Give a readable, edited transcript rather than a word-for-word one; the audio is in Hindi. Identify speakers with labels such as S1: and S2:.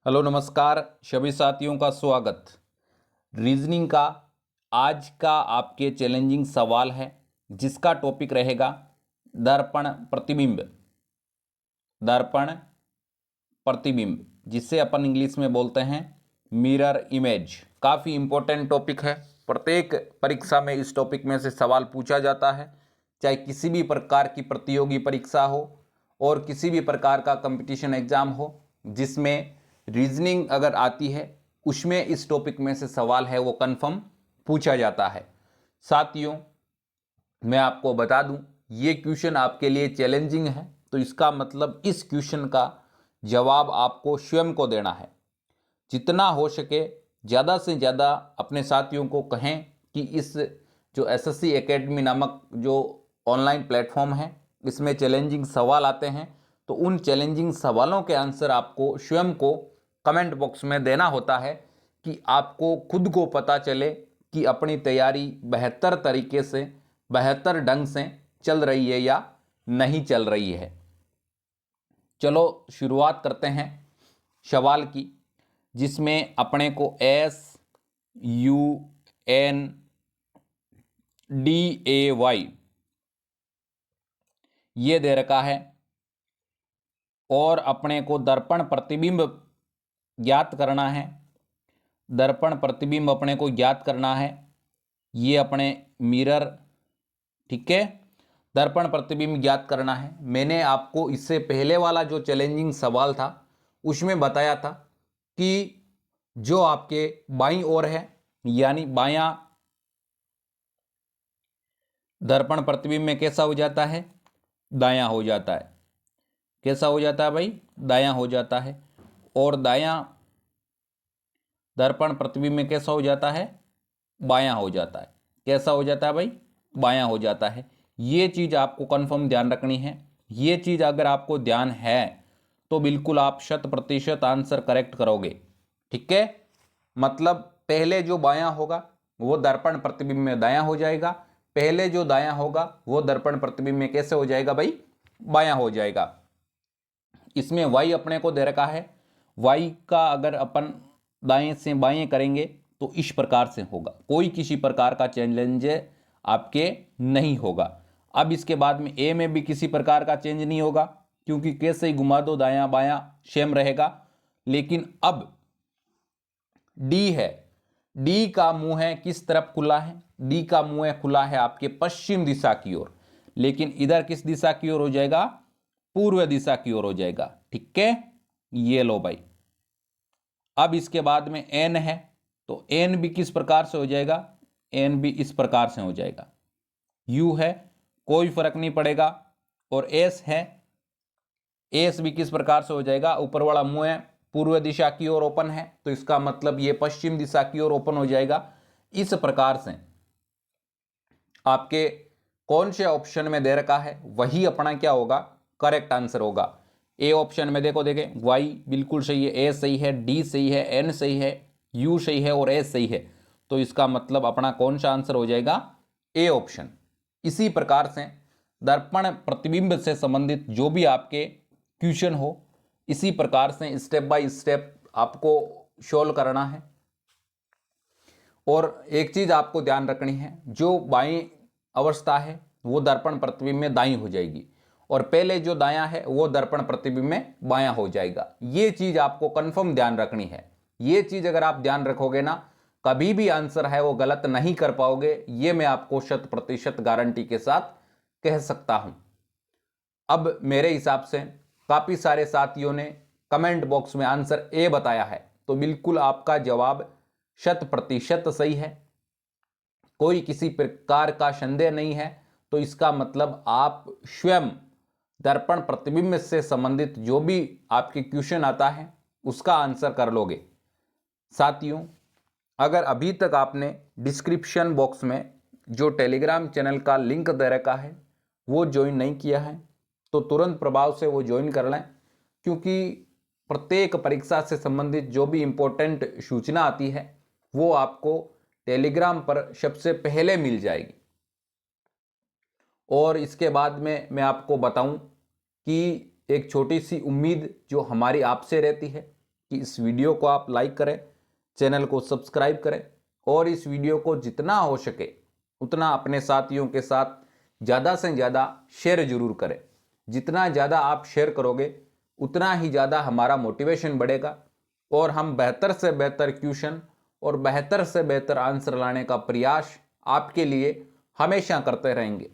S1: हेलो नमस्कार सभी साथियों का स्वागत। रीजनिंग का आज का आपके चैलेंजिंग सवाल है जिसका टॉपिक रहेगा दर्पण प्रतिबिंब। दर्पण प्रतिबिंब जिसे अपन इंग्लिश में बोलते हैं मिरर इमेज। काफ़ी इम्पोर्टेंट टॉपिक है। प्रत्येक परीक्षा में इस टॉपिक में से सवाल पूछा जाता है, चाहे किसी भी प्रकार की प्रतियोगी परीक्षा हो और किसी भी प्रकार का कंपटीशन एग्जाम हो जिसमें रीजनिंग अगर आती है उसमें इस टॉपिक में से सवाल है वो कंफर्म पूछा जाता है। साथियों, मैं आपको बता दूं ये क्वेश्चन आपके लिए चैलेंजिंग है, तो इसका मतलब इस क्वेश्चन का जवाब आपको स्वयं को देना है। जितना हो सके ज़्यादा से ज़्यादा अपने साथियों को कहें कि इस जो एसएससी एकेडमी नामक जो ऑनलाइन प्लेटफॉर्म है इसमें चैलेंजिंग सवाल आते हैं, तो उन चैलेंजिंग सवालों के आंसर आपको स्वयं को कमेंट बॉक्स में देना होता है कि आपको खुद को पता चले कि अपनी तैयारी बेहतर तरीके से बेहतर ढंग से चल रही है या नहीं चल रही है। चलो शुरुआत करते हैं सवाल की, जिसमें अपने को SUNDAY ये दे रखा है और अपने को दर्पण प्रतिबिंब ज्ञात करना है। दर्पण प्रतिबिंब अपने को ज्ञात करना है, ये अपने मिरर, ठीक है, दर्पण प्रतिबिंब ज्ञात करना है। मैंने आपको इससे पहले वाला जो चैलेंजिंग सवाल था उसमें बताया था कि जो आपके बाईं ओर है यानी बायां दर्पण प्रतिबिंब में कैसा हो जाता है, दायां हो जाता है। कैसा हो जाता है भाई, दायां हो जाता है। और दायां दर्पण प्रतिबिंब में कैसा हो जाता है, बायां हो जाता है। कैसा हो जाता है भाई, बायां हो जाता है। ये चीज़ आपको कंफर्म ध्यान रखनी है। ये चीज़ अगर आपको ध्यान है तो बिल्कुल आप 100% आंसर करेक्ट करोगे, ठीक है। मतलब पहले जो बायां होगा वो दर्पण प्रतिबिंब में दायां हो जाएगा, पहले जो दायां होगा वो दर्पण प्रतिबिंब में कैसे हो जाएगा भाई, बायां हो जाएगा। इसमें y अपने को दे रखा है, y का अगर अपन दाएं से बाएं करेंगे तो इस प्रकार से होगा, कोई किसी प्रकार का चेंज आपके नहीं होगा। अब इसके बाद में a में भी किसी प्रकार का चेंज नहीं होगा क्योंकि कैसे ही घुमा दो दायां बायां सेम रहेगा। लेकिन अब d है, d का मुंह है किस तरफ खुला है, d का मुंह है खुला है आपके पश्चिम दिशा की ओर, लेकिन इधर किस दिशा की ओर हो जाएगा, पूर्व दिशा की ओर हो जाएगा, ठीक है। ये लो भाई। अब इसके बाद में n है तो n भी किस प्रकार से हो जाएगा, n भी इस प्रकार से हो जाएगा। u है कोई फर्क नहीं पड़ेगा। और s है, s भी किस प्रकार से हो जाएगा, ऊपर वाला मुंह है पूर्व दिशा की ओर ओपन है तो इसका मतलब ये पश्चिम दिशा की ओर ओपन हो जाएगा। इस प्रकार से आपके कौन से ऑप्शन में दे रखा है वही अपना क्या होगा, करेक्ट आंसर होगा। ए ऑप्शन में देखो देखे वाई बिल्कुल सही है, ए सही है, डी सही है, एन सही है, यू सही है और एस सही है। तो इसका मतलब अपना कौन सा आंसर हो जाएगा, ए ऑप्शन। इसी प्रकार से दर्पण प्रतिबिंब से संबंधित जो भी आपके क्वेश्चन हो इसी प्रकार से स्टेप बाय स्टेप आपको सोल्व करना है। और एक चीज आपको ध्यान रखनी है, जो बाईं अवस्था है वो दर्पण प्रतिबिंब में दाईं हो जाएगी और पहले जो दायां है वो दर्पण प्रतिबिंब में बायां हो जाएगा। ये चीज आपको कंफर्म ध्यान रखनी है। ये चीज अगर आप ध्यान रखोगे ना, कभी भी आंसर है वो गलत नहीं कर पाओगे, ये मैं आपको 100% गारंटी के साथ कह सकता हूं। अब मेरे हिसाब से काफी सारे साथियों ने कमेंट बॉक्स में आंसर ए बताया है, तो बिल्कुल आपका जवाब 100% सही है, कोई किसी प्रकार का संदेह नहीं है। तो इसका मतलब आप स्वयं दर्पण प्रतिबिंब से संबंधित जो भी आपके क्वेश्चन आता है उसका आंसर कर लोगे। साथियों, अगर अभी तक आपने डिस्क्रिप्शन बॉक्स में जो टेलीग्राम चैनल का लिंक दे रखा है वो ज्वाइन नहीं किया है तो तुरंत प्रभाव से वो ज्वाइन कर लें, क्योंकि प्रत्येक परीक्षा से संबंधित जो भी इम्पोर्टेंट सूचना आती है वो आपको टेलीग्राम पर सबसे पहले मिल जाएगी। और इसके बाद में मैं आपको बताऊं कि एक छोटी सी उम्मीद जो हमारी आपसे रहती है कि इस वीडियो को आप लाइक करें, चैनल को सब्सक्राइब करें और इस वीडियो को जितना हो सके उतना अपने साथियों के साथ ज़्यादा से ज़्यादा शेयर जरूर करें। जितना ज़्यादा आप शेयर करोगे उतना ही ज़्यादा हमारा मोटिवेशन बढ़ेगा और हम बेहतर से बेहतर क्वेश्चन और बेहतर से बेहतर आंसर लाने का प्रयास आपके लिए हमेशा करते रहेंगे।